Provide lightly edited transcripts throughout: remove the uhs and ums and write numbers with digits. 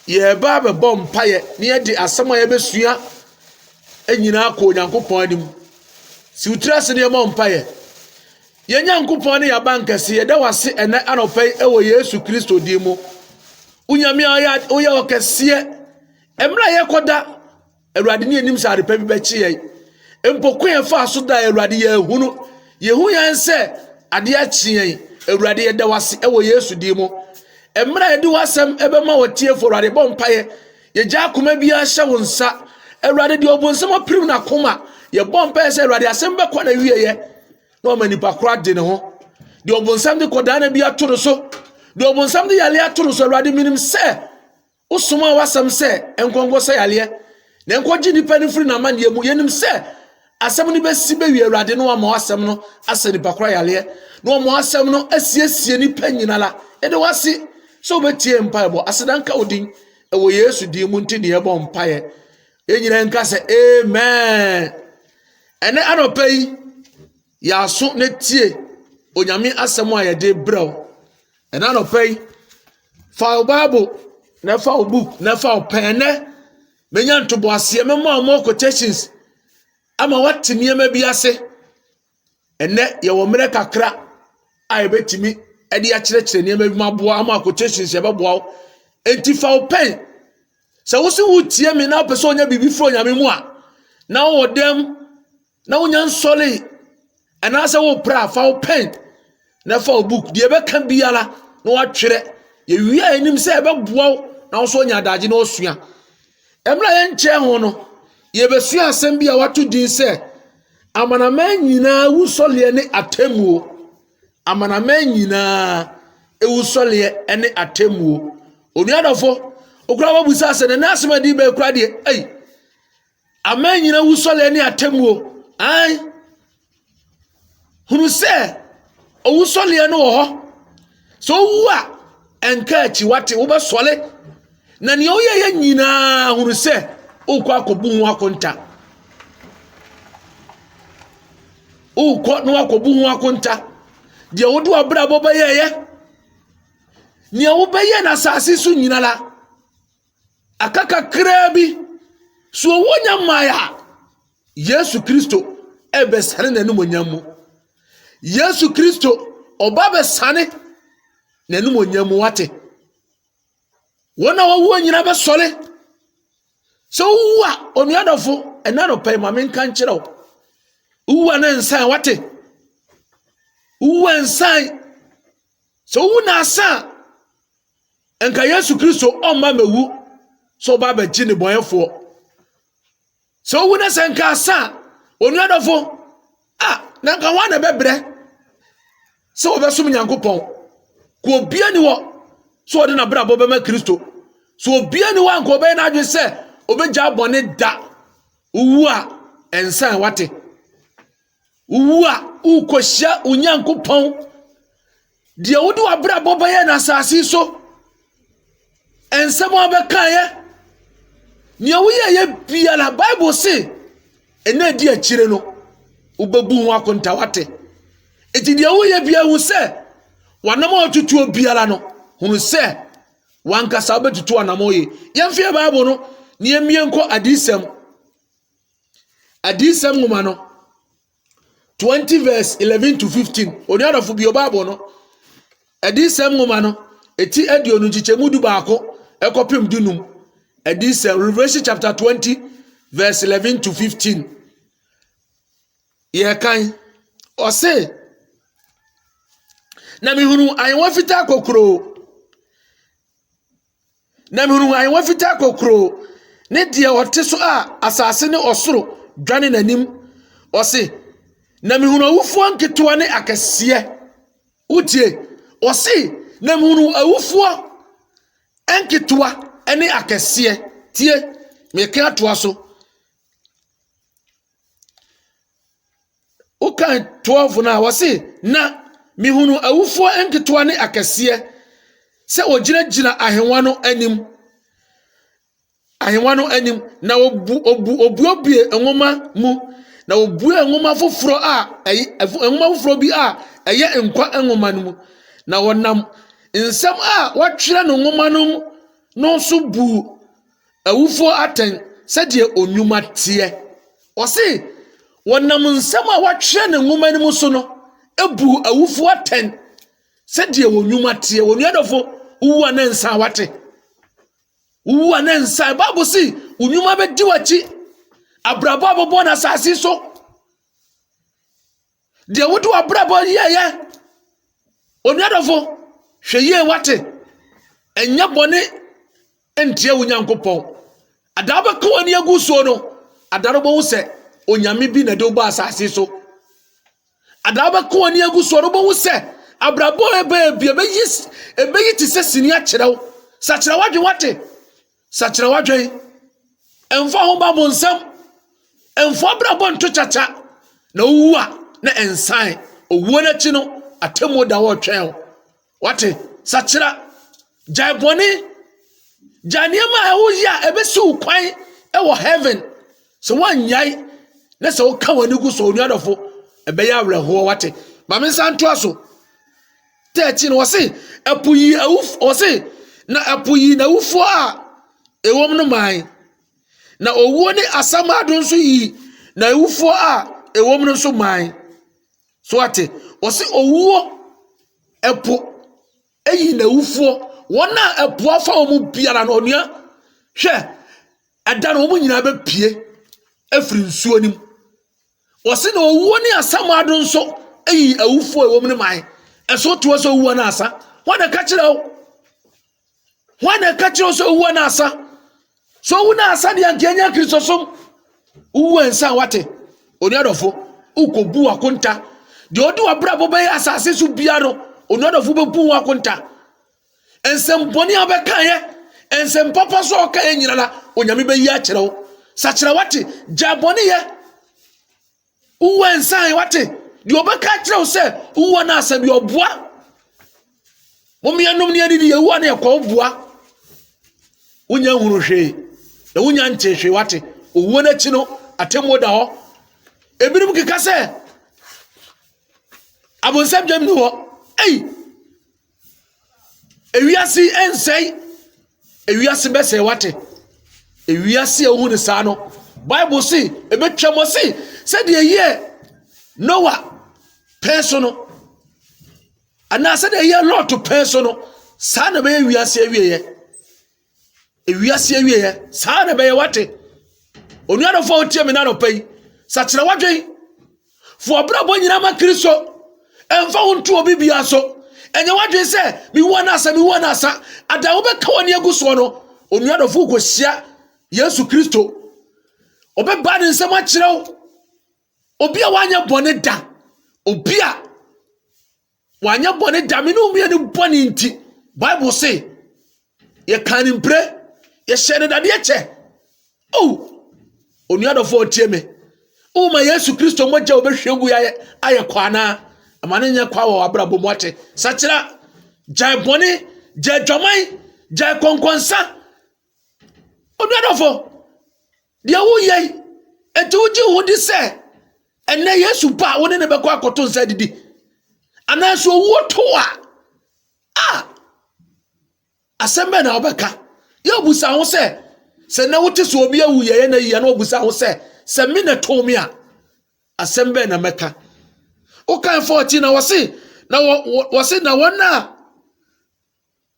ye ba be bom paye ne de asem a ye besua enyina ko Nyankopon anim si utrase ne bom paye ye Nyankopon ne ya bankase ye da wase ene anopai ewo Yesu Kristo di mu unyame oya okese emra ye koda Awurade ne anim sa adepa bi be chi ye empokun ye fa so da Awurade ye hunu ye hu yan se ade a chi ye Awurade ye da wase ewo Yesu di mu emra ye di wasem ebe ma wotie for Awurade bom paye ye gya akoma bi a hye wonsa Awurade di obonsem aprim na koma ye bom paye se Awurade asem be kwa na wiye ye no manipa kora de ne ho de obonsam de koda na bi atoro so de obonsam de yale atoro so Awurade minim se usoma wasam se enkongo se yale na enkogi nipa ni firi na ma ne mu yenim se asem ni besi be wi Awurade no ama wasam no ase nipa kora yale no ama wasam no asiesie nipa nyinala e de wase so betie mpaebo asedanka odin ewo Yesu di mu nti ne ebo mpae enyina nka se amen ene anopai ya so ne tie onyame asem a ye de brew ene anopai fa Bible na fa book na fa pen ne menya ntobo ase memmo quotations ama wate niema bi ase ene ye wo mere kakra a ye betimi e de akyerekere niema bi maboa ama quotations ye beboa enti fa pen se wo se wo tie me na pese onya bibi fro nyame mu a na wo dem na wonya nsole ana se wo pra fa pen na fa book de be kan biala na wa twere ye wi a enim se e beboa na wo so onya adaje na osua emra ye nche ho no ye besua asem bia wato din se amanaman nyina wusole ne atemuo amanaman nyina ewusole ne atemuo onuadofo okura wabusa se na asema di be kura de aman nyina wusole ne atemuo ai hunu se owusole ne wo ho so wu a enka achi wate wo be sole na ne oyeye nyina hunu se okwa akobu hu akonta okwa no akobu hu akonta de wodu abra boba yeye ne wo be ye na sase su nyina la akaka krabi so wonya maya Yesu Kristo ebe sane na numonyam Yesu Kristo oba be sane na numonyam wate wona wo nyina be sole so uwa onuadofo enano pay mamen kan kire uwa na nsan wate uwa nsan so una asa enka Yesu Kristo omma mewu so ba ba gine boyefo so una senka asa onuadofo na nka wana bebre so obesum Nyankopon ko obia ni wo so ode na bra bo be ma Kristo so obia ni wa nko obe na adwe se obegya bone da uwu a ensan wate uwu a ukohia Onyankopon de wodi wabra bo be na asase so ensem obeka ye ne woye ye bia la Bible say ena di akire no ubebu hu akonta wate eti de woye bia hu se wanam otutu obiara no hunu se wankasa obetutu anamoye yemfie Bible no ne emienko adisem ngoma no 20 verse 11 to 15 oniadofo bio Bible no adisem ngoma no eti aduonu chichemu du baako ekopim dunum adisem Revelation chapter 20 verse 11 to 15 ye kan o say na mihunu ayenwa fita kokro ne dia wote so a asase ne osoro dwane nanim o say na mihunu awufo anketo ne akese utie o say na mihunu awufo anketo ne akese tie me ka to aso o kan 12 na o say na mihunu awufo anketo ne akese se ogina ahenwa no anim na obuobie enwoma mu na obu enwoma foforo enwoma foforo bi eye nkwa enwoma no mu na wonam nsem watwere no nwoma no no so bu awufo aten sɛdeɛ onwuma teɛ ɔse wɔnam nsɛm a wɔatwerɛ ne nwoma no mu so no ebu awufo aten sɛdeɛ onwuma teɛ onuadɔfo uwu a ne nsa wate uwu a ne nsa Bible si onwuma bɛdi wachi abrabɔ abobɔ na asase so deɛ wodo abrabɔ yɛyɛ onuadɔfo hwɛ yie wate ɛnyɛ bɔne ntie wo Nyankopɔn ada bɛka wani agu so no adaro bo sɛ onyame bi na de wo ba asase so ada bɛka wani agu so no bo sɛ abrabɔ ebe ebeyi ti sɛ sini akyerɛw sakyerɛ wadwe wate sakyerɛ wadwe ɛmfa ho ba mo nsɛm ɛmfa abrabɔ nto chacha na owu a na ensan owuo n'akyi no atemu da wo twɛn wate sakyerɛ gyae bɔne gyae nneɛma a ɛwo yɛ a ɛbɛsi wo kwan ɛwɔ heaven sɛ woanyae na sɛ woka w'ani gu so onuadɔfo ɛbɛyɛ awerɛhoɔ wate ma me nsa ntoa so 13 wɔse ɛpo yi awufo wɔse na ɛpo yi na awufo a ɛwɔm no man na owuo ne asam ado nso yi na awufo a ɛwɔm no nso man so ate wɔse owuo ɛpo eyi na awufo wɔn a ɛpo afa wɔn biara no onua hwɛ ɛda no wɔn nyinaa bɛpie afiri nsuo nim wɔse na owuo ne asam ado nso eyi awufo a ɛwɔm no man ɛso to so owuo na asa wɔn na ka kyerɛ wo wɔn na ka kyerɛ so owuo na asa so wu na asa de ankenya Kristo som owuo nsa wate onuadɔfo ukobu akonta de odi wabrabo bɛyɛ asase so bia no onuadɔfo bɛbu akonta ensem bɔne a bɛkaeɛ ensem papa so ɔkaeɛ nyina la onyame bɛyi akyerɛ wo sakyerɛ wate gya bɔne yɛ owuo nsa wate de obɛka kyerɛ wo sɛ owuo na asa de ɔboa momianom ne adidi yɛwuo na ɛkɔ ɔboa wonya hunu hwee na wonya nte hwee wate owuo n'akyi no atemu da hɔ ebinom keka sɛ abonsam gyam ni hɔ ewiase ensɛi ewiase bɛsɛ wate ewiase a wohu ne saa no Bible si ebetwa mo si sɛ de yɛ Noah pɛso no ana sɛ de yɛ Lot pɛso no saa na bɛyɛ wiase awieyɛ ewiase awieyɛ saa na bɛyɛ wate onuadɔfo otie me na no pɛi sakyerɛ wadwen fo abrabɔ nyina ma Kristo ɛmfa wo nto obi bia so ɛnyɛ wadwen sɛ miwuo na asa ada wo bɛka wani agu so no onuadɔfo kohyia Yesu Kristo obɛba ne nsɛm akyerɛ wo obi a wanyɛ bɔne da obi a wanyɛ bɔne da me no umie ne bɔne nti Bible say ye kan impre ye hyɛ ne dadeɛ kyɛ onuadɔfo otie me ma Yesu Kristo mogya obɛhwɛ gu ayɛ kwana amane nya kwa wɔ abrabɔ mu ate sakyerɛ gyae bɔne gyae dwaman gyae konkonsa onuadɔfo deɛ woyɛ enti wogye ho di sɛ ɛnɛ Yesu ba wo ne bɛkɔ akɔto nsa didi anaso owuo to a asɛm bɛ na wobɛka yɛ obusa ho sɛ na wote so obi awu yɛ na yɛ na obusa ho sɛ me na to me a asɛm bɛ na mɛka okan 14 na wɔse na wɔna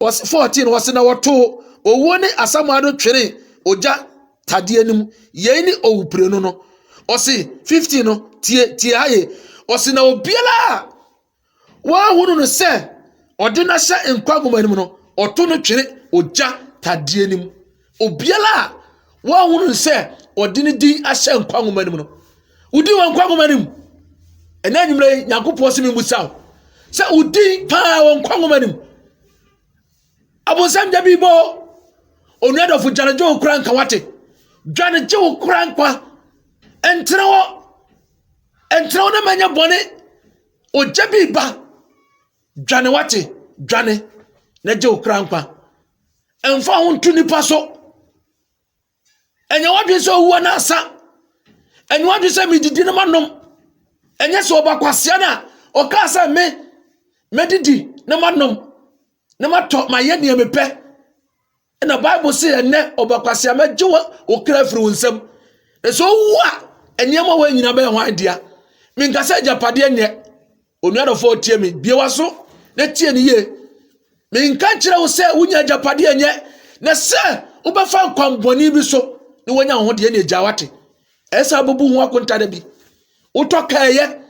wɔse 14 wɔse na wɔto owuo ne asamado twere ogya tadeɛ nim yɛn ni owupre no ɔse 15 no tie haye ɔse na obiala wɔahunu no sɛ ɔde na hyɛ nkwa goma nim no ɔto no twere ogya tadeɛ nim obiala wɔahunu no sɛ ɔde ne din ahyɛ nkwa goma nim no udi wɔ nkwa goma nim ɛna nwumre Nyankopɔn se memusaw sɛ udi paa wɔ nkwa goma nim abonsam da bibo onuadɔfo gyaneje wo kura nka wate dwaneje wo kura nkwa entrewo na manya bɔne ogya biba dwane wate dwane na je wo kura nkwa ɛmfa ho nto nipa so ɛnyɛ wadwe sɛ owuo na asa ɛnyɛ wadwe sɛ medidi na manom ɛnyɛ sɛ ɔbakwasia na ɔka sɛ medidi na manom na matɔ mayɛ nea mepɛ na Bible say ene obakwase amagye wo kra firi wonsam so wa enema wa nyina be ho adea minkasa japade enye onuadofo tie mi biewa so na tie ne ye minka kire wo se wunya japade enye na se ubefa nkwamboni bi so ni wonya ho de na ejawate esa abubu ho akonta da bi utokaye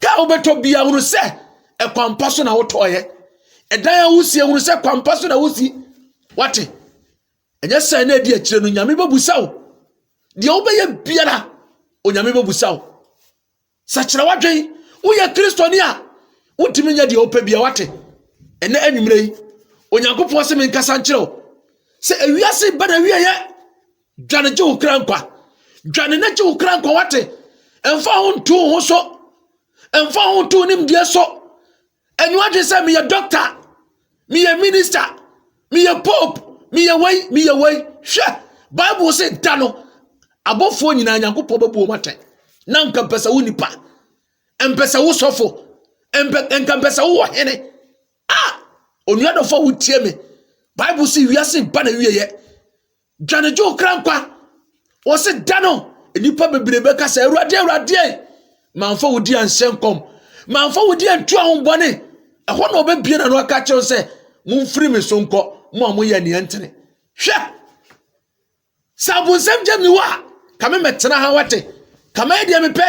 ka ubeto bia hunu se ekwampa so na wotoye edan awusie hunu se kwampa so na wusi wate enye se na edi akire no nyame babusawo de obeye biara onyame babusawo sachira wadwen uye kristoni a utimi nya de opa bia wate ene anwumre yi onyankopon se menkasa nkire se ewiase bana wiye dwane je ukra nkwa dwane na je ukra nkwa wate emfa ho ntu ho so emfa ho ntu nim die so enwade se me ye doctor me ye minister me ye pope me ye way hwe bible say dano abofo nyina nyankopon babu mate na nka pesa wo nipa empesa wo sofo enka pesa wo hene onuado fo wo tie me bible say wiase ba na wiye dwane jo krankwa wo se dano enipa bebrebe ka se awurade manfo wo di ansenkom manfo wo di antu ahonbone ehwo na obebie na no aka kyew se mumfiri me sonko mo amoye ne entene hwe sabonsem jemi wa kame metena ha wate kame de me pe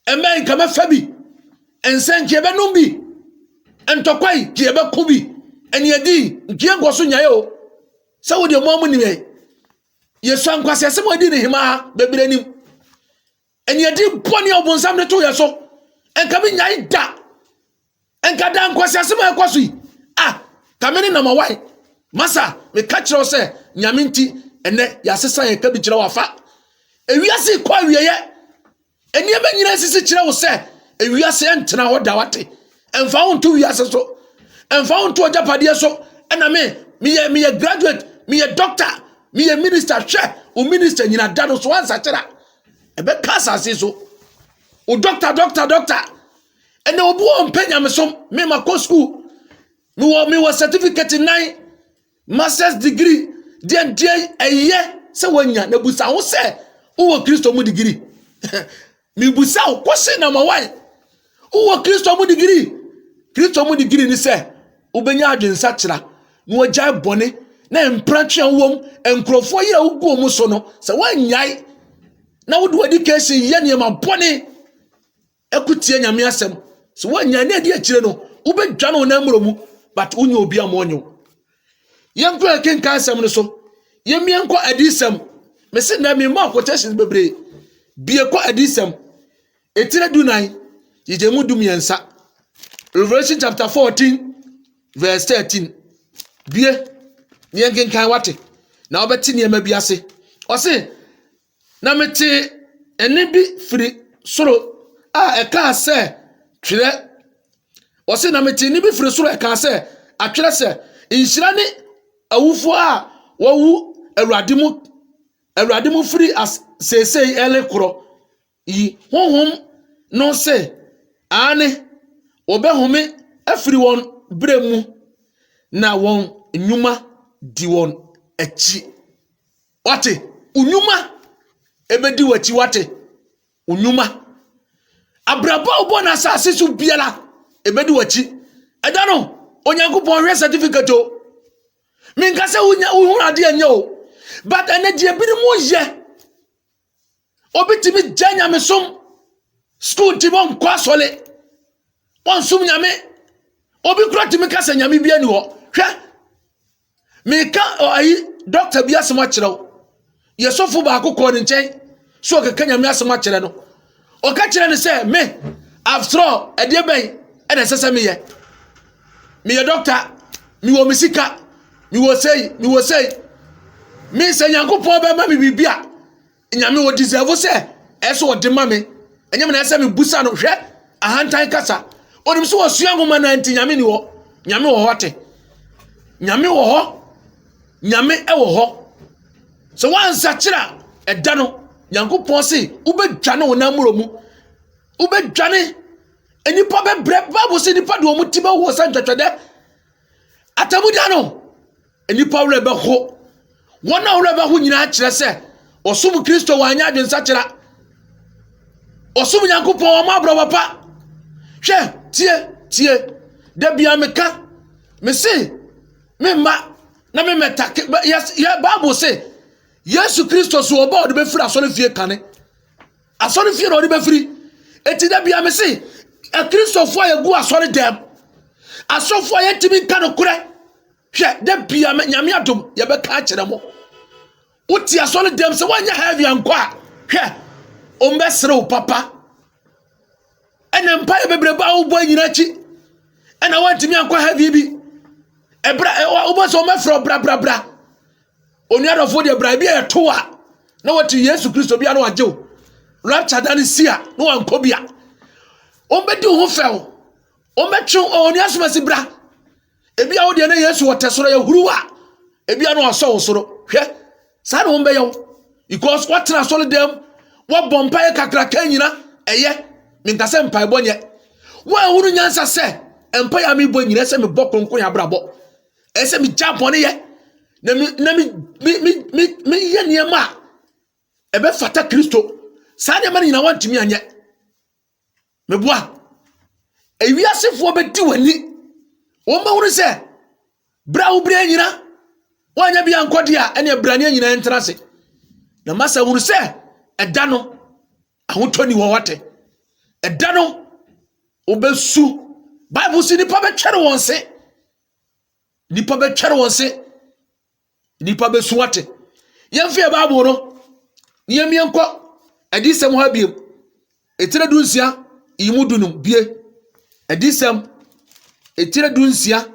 emben kame fabi ensen ke be numbi entokwai ke be kubi eni edi nke goso nyaye o sa wo de mo amu ni me yesu ankwase se mo di ne hima bebre nim eni edi boni obonsam ne to yeso enka bi nyai da enka da ankwase se mo ekoso yi kame ni number 1 masa me ka kire o se nyame nti ene ya sesa ye ka bi kire wafa ewiase kwa wieye eni ebe nyina sisi kire wo se ewiase entena ho da wate emfa ho nto wiase so emfa ho nto japade so ena me ye graduate me ye doctor me ye minister hwe o minister nyina da no so ansa kira ebe kasa se so o doctor ene obu o mpenya me so me ma school me was certificate 9 master's degree den eye se wanya na busa ho se wo Kristo mu degree me busa ho kwose na ma why wo Kristo mu degree ni se ubenya adwensa kira no agya bone na empratwe wom enkrofo ye ugu mu so no se wanyai na wo do education ye ne ma bone ekutie nyame asem se wanyai na edi akire no ubedwa no na mromu but unyo obi amonyo yenko akenka asem no so yemienko adisem me se na me ma quotations bebre bie ko adisem etire dunai yejemu dumiensa Revelation chapter 14 verse 13 bie yenkenkan wate na obeti ne ma biase o se na mete ene bi firi soro eka se twere o se na mete ene bi firi soro eka se atwere se inhyira ne awufo a wawu awurade mu firi as sesei ele kro yi honhom no se ane obehome afiri won bremu na won nyuma di won achi wate unyuma ebedi wachi wate unyuma abraba obona sase su biala ebedi wachi edano onyankopon hwe certificate o minka se hu ade anya o but energy bi mu ye obitimi janya mesom school tibon kwasole won sum nyame obi kura timi kasa nyame bia ni ho hwe meka ayi doctor bia sema kirew yesofu ba akokọ ni nchen so keka nyame asema kire no o ka kire ni se me after all ede ben ene sese me ye doctor mi wo misika mi wo say me se Nyankopon ba ma mi bibia nyame wo deserve se eso wo de ma me enyam na ese me busa no hwe ahantan kasa onim so wo sua ngoma na anti nyame ni wo nyame wo hote nyame wo ho nyame e wo ho so wan sa kira eda no Nyankopon se ubedwane wo na muromu ubedwane enipa bebre babu se nipa do mu tiba wo sa ntwetwede atamudia no enipa wura be ho wona wura be ho nyina kire se osum Kristo wanya adwensa kira osum Nyankopon o ma bro papa hwe tie da bia meka me se me ma na me meta yes ya Bible say Yesu Kristo so oba de be firi asori fie kane asori fie no de be firi eti da bia me se e Kristo fo ye gu asori dem asofo ye timi ka no kure hwe da bia nyame adom ye be ka kire mo uti asori dem se wanya heavy ankwa hwe o mbe sere o papa ene mpa ye bebre ba wo bo nyina chi ena wantimi ankwa heavy bi ebra o bo so mafro bra onu adofo de bra bia ye to a na wati Yesu Kristo bia no ajew rapture dan sia no anko bia o bedi ho few o metwe onu asomasi bra ebia wo de na Yesu wotesoro ye huruwa ebia no aso wo soro hwe sa na wo mbe yo because what na solid dem wo bompa ye kakra kan nyina eye minkase mpa bonye wo ehunu nyansa se empa ya mi bo nyina se me bokonkon ya brabo ese mi japone ye na mi ye niema ebe fata Kristo sa de mani na wantimi anye meboa ewiasefo be di wani wo ma wuru se bra wo bra nyina wanya bia nkode a ene bra ne nyina entrase na masa wuru se eda no ahotoni wo wate eda no obesu Bible si nipa be twere won se nipa be twere won se nipa be suwate yemfe Bible no yemie nko edisem ha biem etire dunsia imudunum bie edisem etire dunsia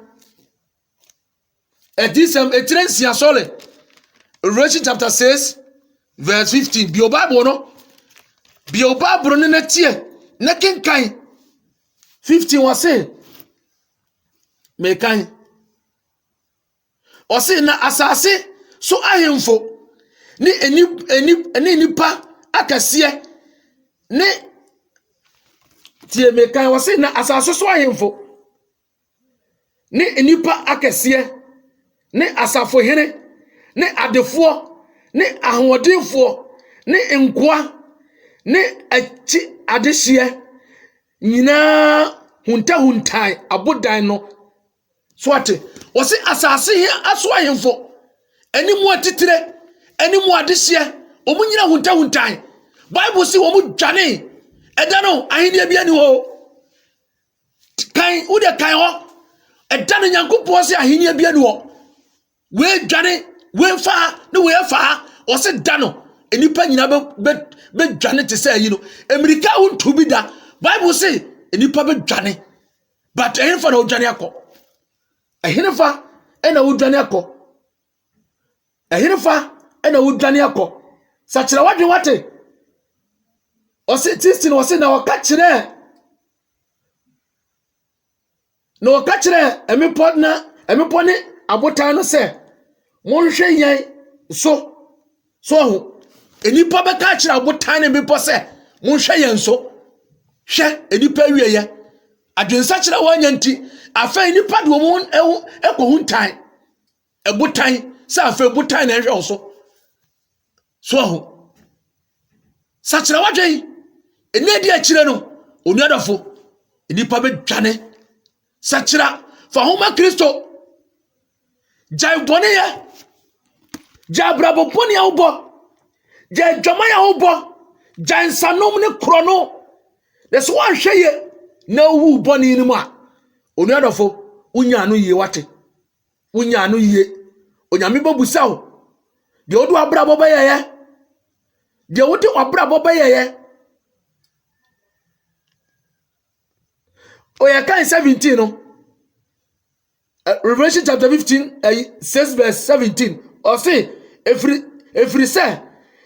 edisem etire nsia sole Revelation chapter 6 verse 15 bio Bible no ne natie na kenkan 15 wase mekan ose na asase so ahemfo ni eni nipa akase ne tie mekan wase na asase so ahemfo ni enipa akase ne asafo hene ne adefo ne ahodenfo ne nkoa ne achi adehye nyina huntai abodan no swate wose asase he aso ahemfo enimu atitire enimu adehye omunyina huntai Bible si omu dwane eda no ahenia bia ni ho kan wo de kan ho eda no Nyankopon si ahenia bia ni ho we dwane we fa ne we fa wose da no enipa nyina be dwane te say yi no America huntu bi da Bible say enipa be dwane but ehfa na odwane akọ ehfa ena odwane akọ ehfa ena odwane akọ sachira wadwe wate ose tistin wose na wakachire no wakachire emipo ne abotan no se monhwe yan so ho enipa be ka kire abotan ne emipo se monhwe yan so hwe enipa wieye adwensa kire wanyanti afa enipa de wo ekohuntan ebotan se afa ebotan na hwe so ho sachira wadwen enedi akire no onuadafo enipa be dwane sachira fa homa Kristo jai bone ye jabrabo bone ya ubo jai dwama ya ubo jai nsanom ne krono deso wan hweye na wu bone ni mu a onuadafo unya no yie wate unya no yie onyame babusawo de odu abrabo be ye de wote abrabo be ye oya kan 17 no Revelation chapter 15 6 verse 17 or say every say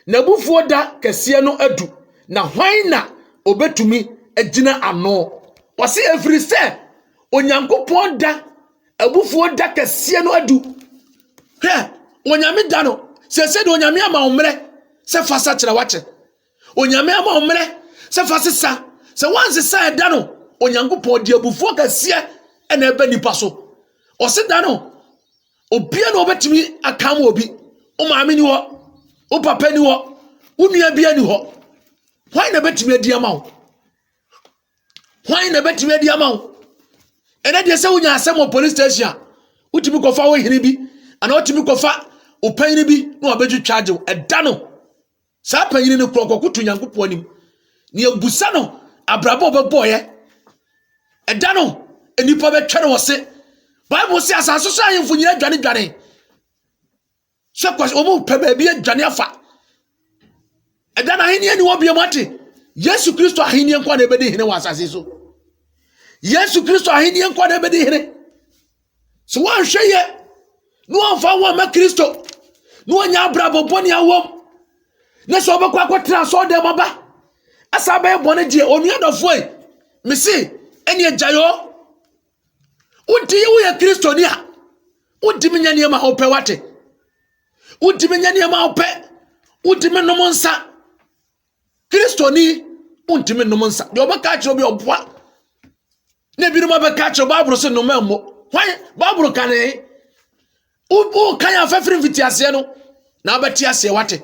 na bufuo da kese no adu na hwan na obetumi agina ano or say every say onyankopon da abufuo da kese no adu he onyame da no se de onyame ama omre se fasa kire wache onyame ama omre se fasa se wanse sa da no onyankopon di abufuo kese ena eba nipa so o se da no obia no obetimi akam obi o maame ni ho o papa ni ho wo nua bia ni ho hwan na betimi adi ama wo hwan na betimi adi ama wo ene de se wonya asem o police station wotimi kofa wo hene bi ana wotimi kofa o panyin bi na obeju charge wo eda no sa panyin ni krokokutu nyankopon anim ni ebusa no abrabo obeboye eda no enipa betwere wo se Bible say asase so ayemfo nyina dwane so kwase omo pe ba bi adwane afa eda na hene ni wo bia mate Yesu Kristo ahene enko na ebedi hene wa asase so Yesu Kristo ahene enko na ebedi hene so wan hweye no anfa wo ma Kristo no nya abrabo boni awom ne so obekwa akotra so de maba asa ba ebone die onua dofo e mesi eni ajayo Unti ye ya Kristo ni a unti menya ne ma ope wate unti menya ne ma ope unti me nom nsa Kristo ni unti me nom nsa de obeka kire obi oboa na bi no ma beka kire Bible se no mammo hwan Bible kan e u kan ya fafiri mfiti ase no na abati ase wate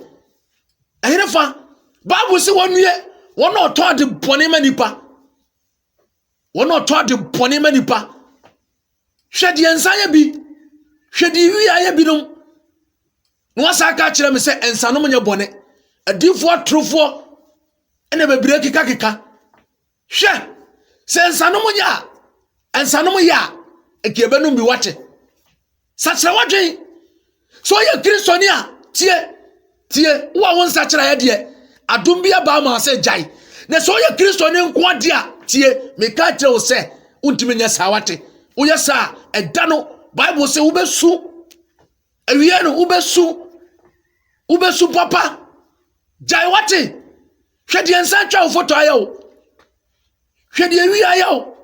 eherefa Bible se wonue wona oto ade bone manipa wona oto ade bone manipa hwede ensanya bi hwede wi aye binom no wasa ka kire me se ensanom nya bone adifo atrofo ene bebire kika hwe se ensanom ya ekiebenu bi wate sachira wadwen so ye Kristoni a tie wo won sachira ye de adom bia ba ma se jai na so ye Kristoni nko ade a tie me ka kire wo se untimi nya sa wate wo ye sa eda no Bible say ubesu ewie no ubesu papa jai wate hwede ensa twa foto ayo hwede ewie ayo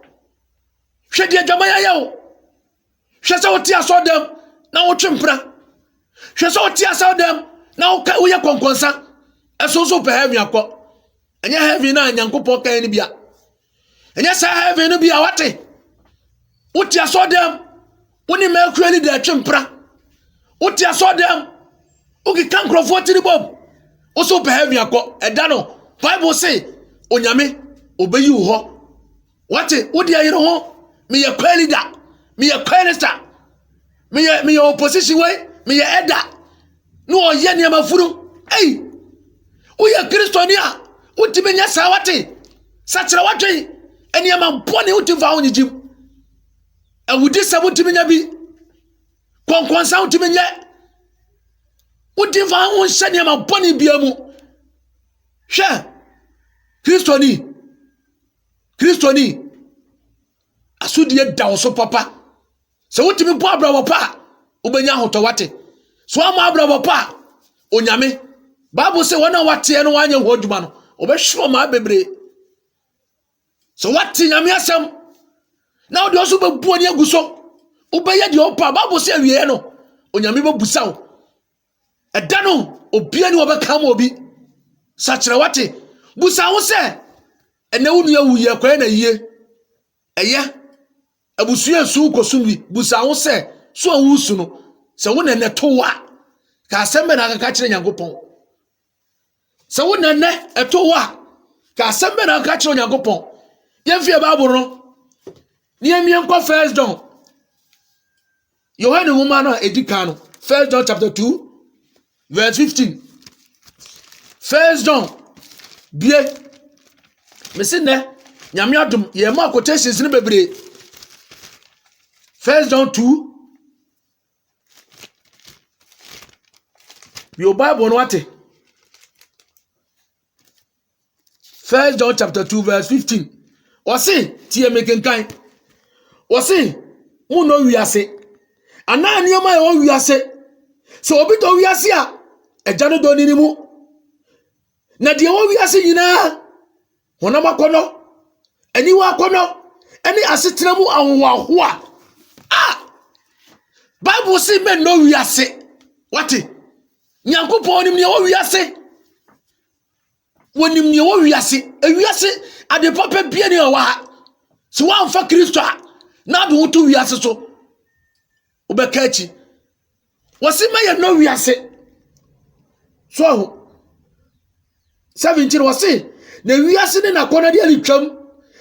hwede adwama ayo hwese oti asodem na wo twempra hwese oti asodem na wo ye konkonsa eso pe heaven akọ enye heaven na nyankopọ kan ni bia enye sa heaven no bia wate Uti asodem woni makweli de twempra uti asodem uki kankrofo tiribom oso pe heaven akọ eda no Bible say onyame obeyi wo ho wate wodi ayire ho me ye kweli da me ye kweli sta me ye opposition way me ye eda no oye ne mafuru ei uye Kristoni a uti menya sa wate sachira wate eni ama bone uti fa ho nyijim awudi sabuti menya bi konkonsa uti menya uti fa ho hye ma boni bia mu hwe Kristoni asudi da oso papa se uti mi bo abrawo pa ubenya hoto wate so ama abrawo pa onyame Bible say wona wate no wanye ho adwuma no obehwo ma bebre so wate nyame asem na odi oso bebu ani aguso ubeye de opa Bible say awie no onyame bebusa wo eda no obi ani obeka ma obi sachira wate busa wo se ene wonu ya wuye kwa na yie eye abusu yesu kosumbi busa wo se so awusu no se wo nene towa ka asembe na aka kire nyankopon se wo nene etowa ka asembe na aka kire nyankopon yemfie Bible no Niemie nko First John. Yohane woman no edika no. First John chapter 2 verse 15. First John bie mesi ne nyame adom ye ma quotations ne bebre. First John 2 your Bible no wate. First John chapter 2 verse 15. Wasi tie mekenkan Wasi uno wiase ana nioma e o wiase so obi to wiase a eja no do ni mu na de o wiase nyina wona makono ani wa kono ani asetena mu awoaho Bible say men no wiase wati nyankopon nim ne o wiase wonim ne o wiase e wiase ade papa bia ne o wa so wan fa Kristo na do to wiase so obeka achi wasi ma ye no wiase so 17 wasi na wiase ne na kona de alitwam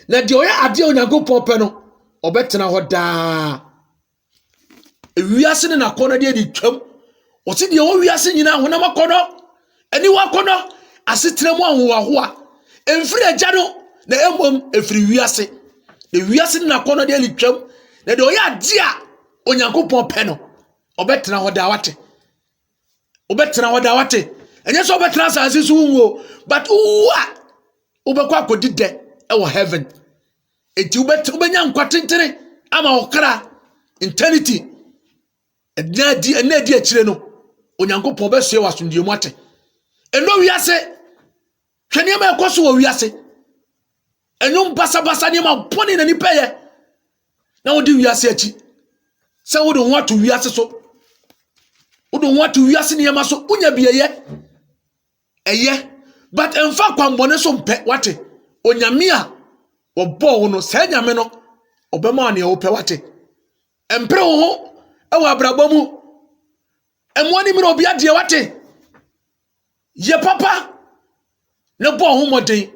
na de oya ade onyankopon pe no obetena ho daa wiase ne na kona de alitwam wasi de o wiase nyina honam akono ani wakono asetremu ahoahoa emfiri agya no na emom efiri wiase de wiase ne na kona de alitwam na de oya ade a onyankopon pe no obetena ho daa wate obetena ho daa wate enye so obetena sa asisu wo but uwa ubekwa akodi de e wo heaven enti ubenya nkwatentere ama okra eternity enadi akire no onyankopon be sue wasundie mu ate eno wiase hwene ma ekoso wo wiase enyo basa ne ma boni na nipa ye na wodi wiase achi se wodi ho ato wiase so wodi ho ato wiase ne ma so unya bieye eye but emfa kwambone so mpe wate onyame a obo wo no sa nyame no obema ne wo pe wate empre wo ho ewa abrabamu emwani mi obi ade wate ye papa ne bo ho moden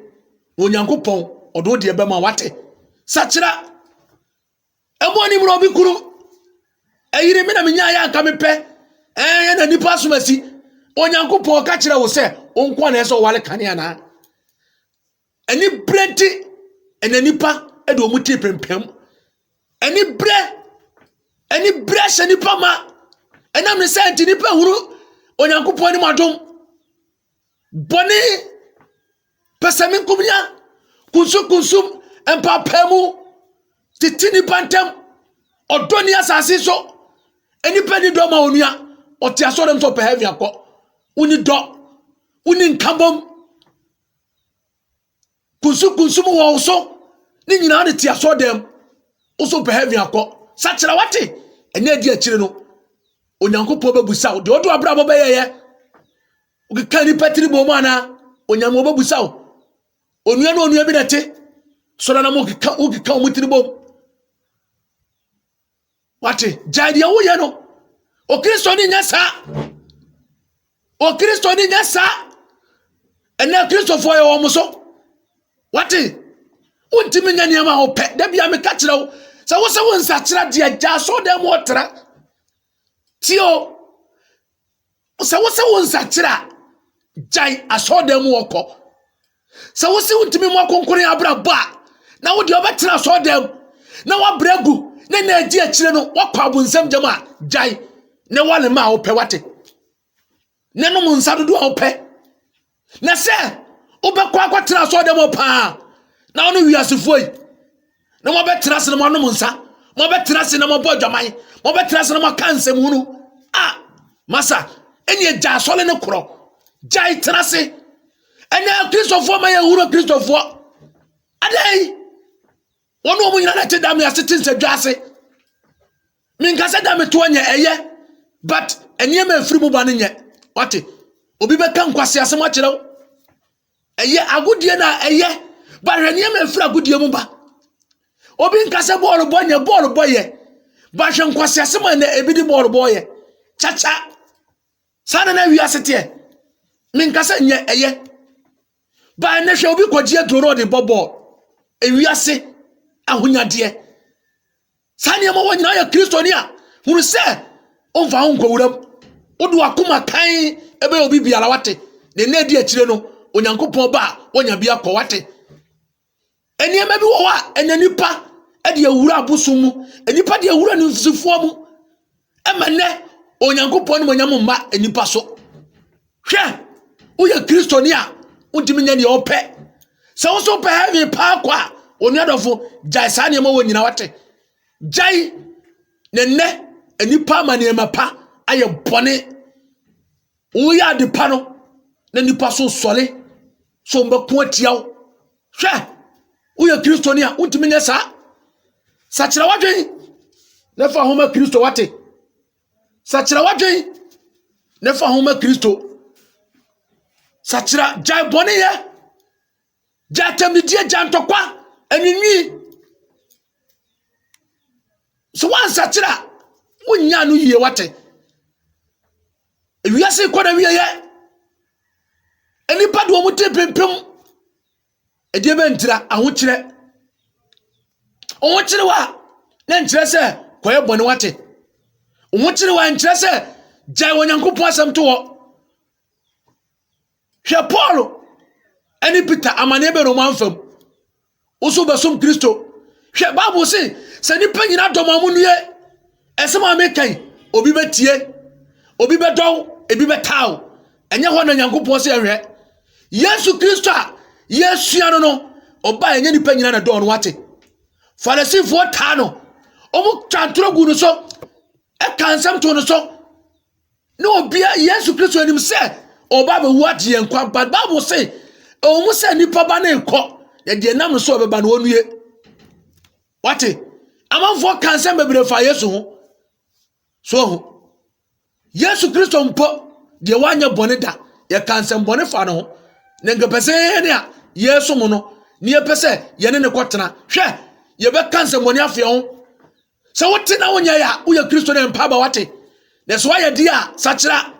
onyankopon odo de bema wate sachira emwani mi obi kuru eyire mi na menya ya aka mepe na nipa somasi onyankopon ka kire wo se onko na eso wale kane na ani brenti enanipa e do muti pempem ani bre se nipa ma enam ne senti nipa huru onyankopon ni madom boni pesamin kumnya kunsum empapemu titini pantem odoni asase so enipa ni do ma onua oti asodem so pe heavy akọ uni do uni nkabom kunsum wo so ni nyina de ti asodem oso pe heavy akọ sachira wate ene adi akire no onyankopon bebusa de odo abrabo be yeye ukika ni patri bo mu ana onyamo bebusa onua no onua bi nete so na mo ukika omutri bo wate jade wo ye no o Kristo ni nyasa ene Kristo fo ye wo muso wate untimi nya niam a ho pe da bia me ka kire wo sa wo se wo nsa kire de agya so da mo tra tio sa wo se wo nsa kire jai aso da mo woko sa wo se untimi mo akonkore abraba na wo de obetra so da na wa bragu na agi akire no wakwa bunsam jama jai ne wale ma wo pe wate ne no mun sa dodo wo pe na se obekwa akwatra so da mo pa na ono wiasefo yi na mo betra se mo no mun sa mo betra se na mo bo dwaman mo betra se na mo kansem hunu masa eni agya sole ne kro jai trase ene Kristofo ma ye huru Kristofo adai wono mo nyina na tedam ya setin se dwase min ka se dam to anya eye but enye ma afiri mu ba ne nye wate obi be kan kwase asem a kirew eye agodie na eye ba enye ma afiri agodie mu ba obi nka se ball boye ba hwe kwase asem na ebi di ball boye chacha sana na wi asete min ka se nye eye ba ne hwe obi kwagie doro de bobo ewi ase ahonyade sane ma wonyina ya Kristo ni a hunu se onfa honko wuram odu akoma kan ebe obi biara wate ne na di akire no onyankopon ba wonya bia kọ wate eniema bi wo wa enanipa e de awura abosom mu enipa de awura no mfisifo mu emane onyankopon no monyam mma enipa so hwe wo ya Kristo ni a untimi nya ne ope se wo so pe heavy pa kwa onuadofo jai sane ma wonyina wate jai nenne enipa maniema pa aye bone wo ya de pa no na nipa so sole so mbeko atiaw hwe wo ya Kristo ni a untimi nya sa kira wadwen na fa homa Kristo wate sa kira wadwen na fa homa Kristo sa kira jai bone ye jatem die jantokwa enwi so wan sa kira wonya no yie wate wiase kwa na wiye enipa do omote pempem edie bentira ahokyere omokyere wa na nkyere se koye bone wate omokyere wa nkyere se jai onyankopon asem to wo hwe Paul eni Peter amane be Roman fam oso besom Kristo hwe Bible se nipa nyina domamu nuye esem amekan obi betie obi bedow ebi betaw enye ho na nyankopon se hwe Yesu Kristo a Yesu ano no oba enye nipa nyina na do no wate Pharisee ta no omu twantro gu no so e kansam to no so no obi Yesu Kristo anim se oba be wate yenkwa but Bible say omu se nipa ba na ekọ ye de nam no so obeba na onue wate amanfo kansam bebre fa Yesu ho so ho Yesu Kristo mpo de wanya bone da ye kansam bone fa no ho ne ngapese ne a Yesu mo no ne ye pese ye ne kotena hwe ye be kansam bone afia ho se wote na wonya ya wo ye Kristo ne mpa ba wate ne so ye dia sachira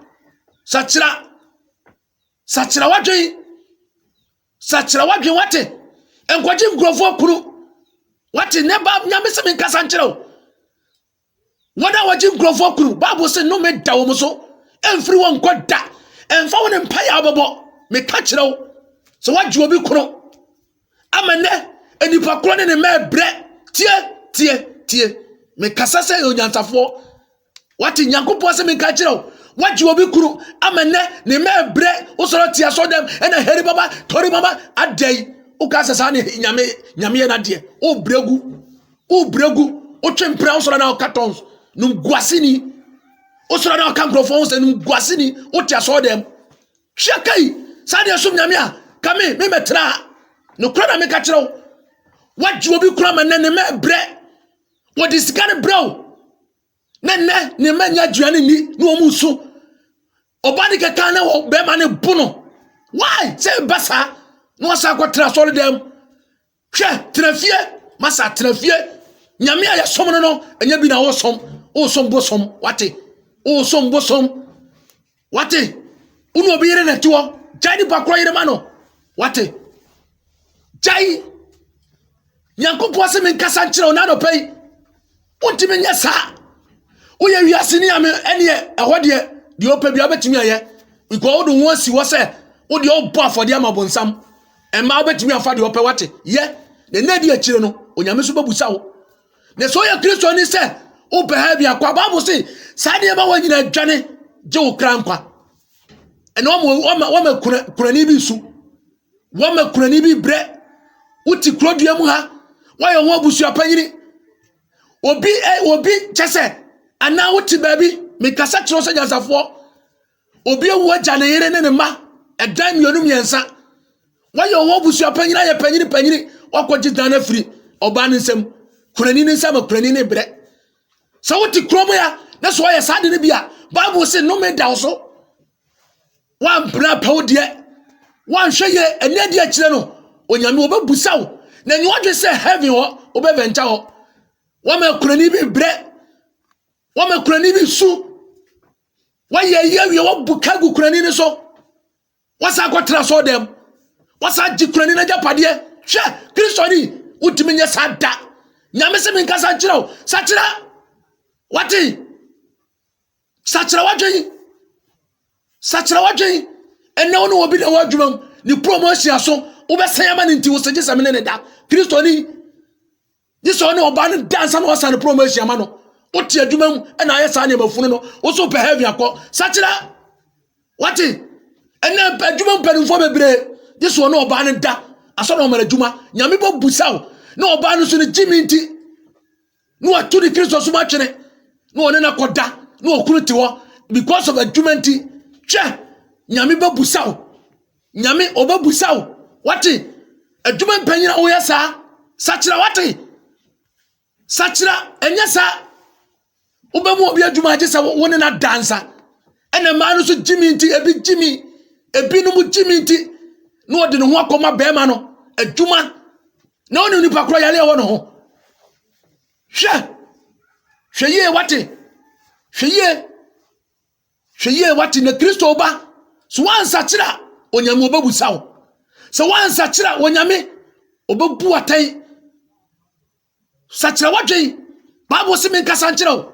wadwen wate enkwaji ngrofo kuru wate ne ba nyame se me kasa nkyerɛw wada waji ngrofo kuru Bible se no me da wo so emfiri won koda emfa won mpa ya bobo me ka kyerɛw so waji obi kuru amene enipa kuru ne me bre tie me kasa se onyansafo wate nyankopɔ se me ka kyerɛw waji obi kuru amene ne me bre usoro tia so dem ena heri baba tori mama adai ukasa sa ne nyame na de o bregu o twempra usoro na cartons num guasini usoro na kan grofo so num guasini o tia so dem hwekai sa de sum nyame a kame me metra no kura na me ka kyerɛw waji obi kuru amene ne me bre wo disikane bro nenne ne manya duane ni no omusu obani ke kan na wo be ma ne buno why say basa no sa kwatra so dem hwe trafie masa trafie nyame ya som no enya bi na wo som bosom wate o som bosom wate unu obi yire na tiwo jai ni bakro yire ma no wate jai nyankopɔ se men kasa nkyerɛ na no pɛi wontimi nyɛ saa woyɛ wiase ni ame ene ɛhɔ de opa bia betimi ayɛ because wo do ho asi wo sɛ wo de obɔ afɔde ama bonsam ɛma wo betimi afa de opa wate ye ne nadi akire no onyame so babusa wo ne so yɛ Kristo ni sɛ wo bɛha bia kwa Bible say saa de ma wanyina dwane gye wo kra nkwa ɛna wo kurani bi su wo kurani bi bre wuti krodua mu ha wayɛ ho abusu apanyini obi kyese ana wuti baby me kasa kyerɛ sɛ nyansafo obi ewu agya ne yere ne ne ma ɛdan mienum yensa wayɛ ho abusu apanyini ayɛ panyini wakɔgye dan afiri ɔba ne nsam kurani ne nsam kurani ne bre sɛ wuti krom ya na so wayɛ saa de ne bia Bible say no me da so wan bra pawo de wan hwɛ ye ene de akyerɛ no onyame obabusa wo na nyi wadwe sɛ heaven ho obɛventa ho wama kurani bi bre wama kurani bi su wayɛ yawie wabuka gu kurani ne so wasa akɔtra so dem wasa gye kurani na japade hwɛ Kristo ni utimi nyɛ sada nyame se men kasa nkyerɛw sakyera wate sakyera wadwen ene wo no obi na wadwumam ni promotion so obɛsan ama ne nti wo sɛ gisame ne da Kristo ni diso ne oba ne dansa no wasa ne promotion ama no wote adwumam ena ayɛ saa ne mafunu no wo so pɛ heavy akɔ sakyera wate ena adwumam panimfo bebre diso ne oba ne da aso no mara adwuma nyame bo busaw ne oba no so ne gimi nti no watu ne Kristo so ma twene no one na koda no okuru te ho because of adwuma nti hwɛ nyame bo busaw nyame oba busaw wate adwuma mpanyina wo yɛ saa sakyera wate sakyera enya saa obemu obi adwuma agye sɛ wo ne na dansa ena ma no so gimi nti ebi no mu gimi nti no ode ne ho akoma bɛɛma no adwuma na oni nipa koro yale ɛwɔ no ho hwɛ ye wate hwɛ Sheye wate na Kristo oba. So wansa kira onyame obabusa wo. So wansa kira onyame obabu atan. Sakira wadwe. Bible se men kasa nkira wo.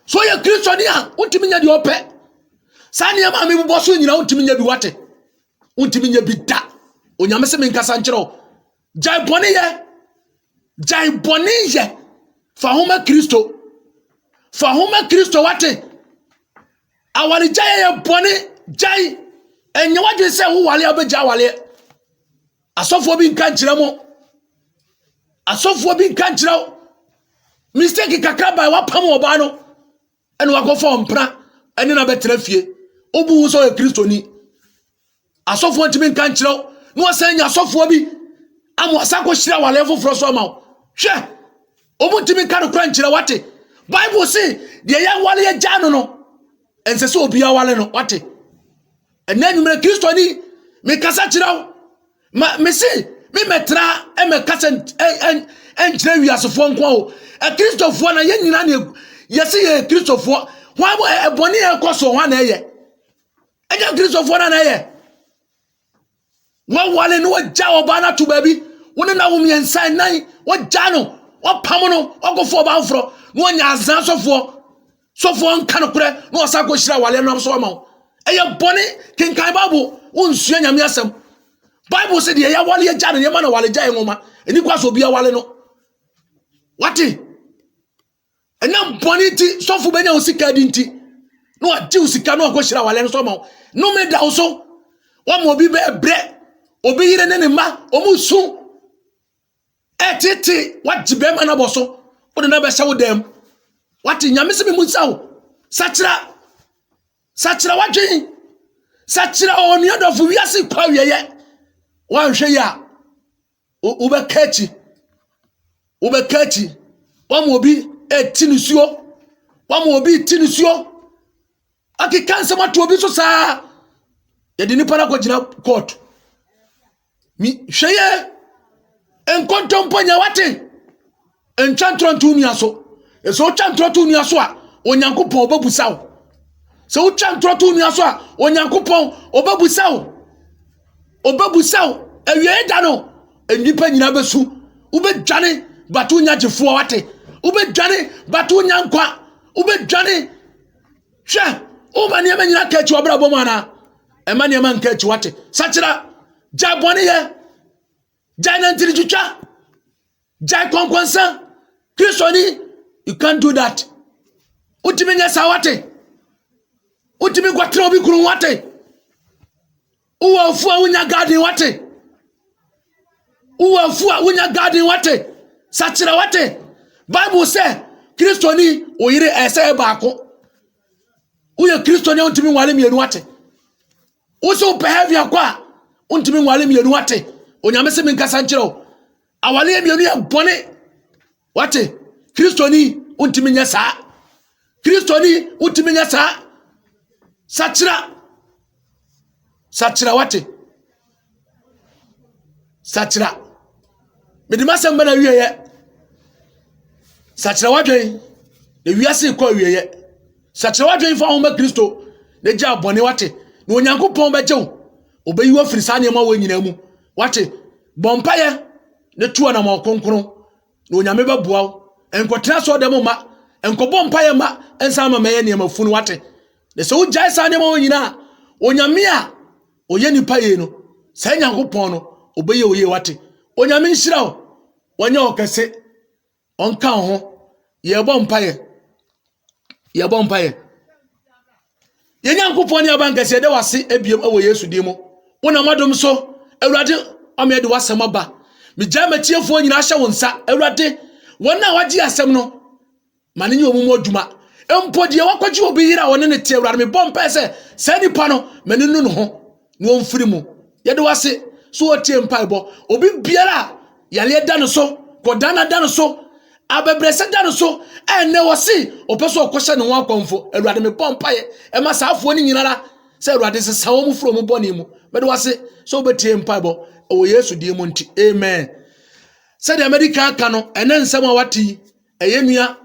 So ye Kristo ni a untimi nya de opɛ. Sa ne ma me bobɔ so nyina untimi nya bi wate. Untimi nya bi da. Onyame se men kasa nkira wo. Jai boni ye. Jai boni ye. Fa homa Kristo. Fa homa Kristo wate. Awali jai ye boni jai. Enye wadwe se wo wale obeja wale. Asofo bi nka nkira mo. Asofo bi nka nkira wo. Mistake kakra ba wa pam oba no. Ene wakofo mpra ene na betra fie. Obu so ye Kristo ni. Asofo ntimi nka nkira wo. No san nya asofo bi. Amo asako hira wale foforo so ma wo. Hwe. Obu ntimi nka no kra nkira wate. Bible say de ya wale ye gya no. Ense so obi ya wale no wate. Ene nwumre Kristo ni me kasa kira wo. Me si me metra e me kasa enkyira wiasefo nko o. E Kristofo na ye nyina na yesi ye Kristofo. Wa bo e boni e koso wa na eye. Eja Kristofo na eye. Wa wale no gya oba na to baby. Woni na wo miensan nan, wo gya no, wo pam no, ogofo ba afro. No nya azan sofo. Sofo nka no kure, no osako hira wale no so ma. Eye boni kenkan Bible, wo nsua nyame asem. Bible said ye ya wale ye gya no ye ma na wale gya ngoma. Eni kwa so bia wale no. Wati? Enam boni ti sofo benya osika di nti. No adi osika no akohira wale no so ma. No me da so. Wa mo bi be bre. Obi yire ne ma, omusu. Etiti wati be ma na boso. O de na be hye wo dem. Wati nyame se me munsa wo. Sakira. Sakira wadwen. Sakira onu adofo wiase kwa wieye. Wan hwe ya. Ubekachi. Ubekachi. Wamo obi tinisuo. Wamo obi tinisuo. Aki kanse matu obi so saa. Yedi nipa na kwa jina court. Mi hweye. Enkonto mponya wate. Enchantro ntuni aso. Eso chantro tuni aso a Onyankopon obabusa wo. Se wo chantro tuni aso a Onyankopon obabusa wo. Obabusa wo. Ewie da no. Enipa nyina besu. Ubedwane batu nya jefo wate. Ubedwane batu nya nkwa. Ubedwane. Hwe. Umani ema nyina kachi obra bom ana. Ema nyama nkachi wate. Sakira. Jabone ye. Jai nantiri chucha. Jai konkwansa. Kristo ni, you can't do that. Utimi nyesa wate. Utimi kwatra obi kurun wate. Uwa ufua unya garden wate. Uwa ufua unya garden wate. Sakira wate. Bible say, Kristo ni oyire ese baako. Uye Kristo ni untimi wale mienu wate. Uso behavior kwa untimi wale mienu wate. Onyame se menkasa nkyerɛw. Awale mienu ya bone. Wate? Kristo ni untimi nya saa. Kristo ni untimi nya saa. Sakira. Sakira wate? Sakira. Medima samba na wiye. Sakira wadwen. Ne wiase kwa wiye. Sakira wadwen fa homa Kristo. Ne gya bone wate. Na Onyankopɔn bɛgyew. Obeyi wa firi saa nneɛma wɔ nyina mu. Wate? Bompaye ne tuwa na makonkron. Na Onyame bɛboa wo. Enkotra so dem ma. Enkobɔ mpaye ma ensa ma meye nneɛma funu wate. Ne se wo gyae saa nneɛma wɔ nyina. Onyame a oye nipa ye no. Saa Nyankopɔn no obeye oye wate. Onyame nhyira wo. Wanya okese. Onka ho. Ye bɔ mpaye. Ye bɔ mpaye. Ye Nyankopɔn ne abankase de wase ebiem wɔ Yesu din mu. Wona madom so Awurade amede wasɛm ba. Me gya matiefo nyina hyɛ wo nsa. Awurade wona wagye asɛm no ma ne nye omumu adwuma. Empo de wakɔgye obi yira wone ne te Awurade me bɔ mpae sɛ saa nipa no mani nu no ho na omfiri mu. Yede wase so otie mpae bɔ. Obi biara yale da no so, kodana da no so, abebrese da no so, ene wase opeso okɔhyɛ ne ho akɔmfo. Awurade me bɔ mpae e ma saafo ni nyinara sɛ Awurade se sawo mu fro mu bɔne mu. Mede wase so obetie mpae bɔ o Yesu di mu nti. Amen. Said the American cano, and then someone what tea, a yenua,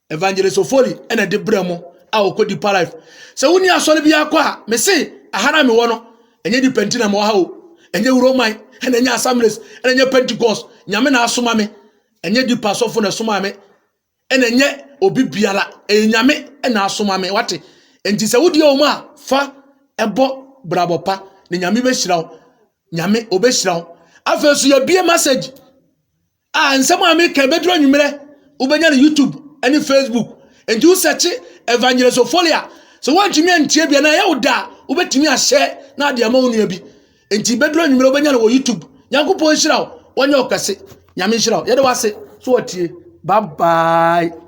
evangelist Ofoli, and a debremo, a wokɔ deeper life sɛ woni asɔre bi akɔ a me se ahana me wɔ no enye di pentina mo ha o enye roman ena enye assemblies ena enye pentecost nyame na asoma me enye deeper sofo na asoma me ena enye obi biala nyame na asoma me wate enti sɛ wodi o ma fa ebo brabo pa ne nyame be hyiraw nyame obɛhyiraw afesu ya bie message nsɛm a me ka bedro nwumere ubenya na YouTube and Facebook and you search Evangelist Opholia so want me antie bia na ya uda ubetimi a share na de ama wonu abi enti bedro nwumere ubenya na YouTube yankopon hyiraw wonye okase nyame hyiraw ye de wase so watie bye bye.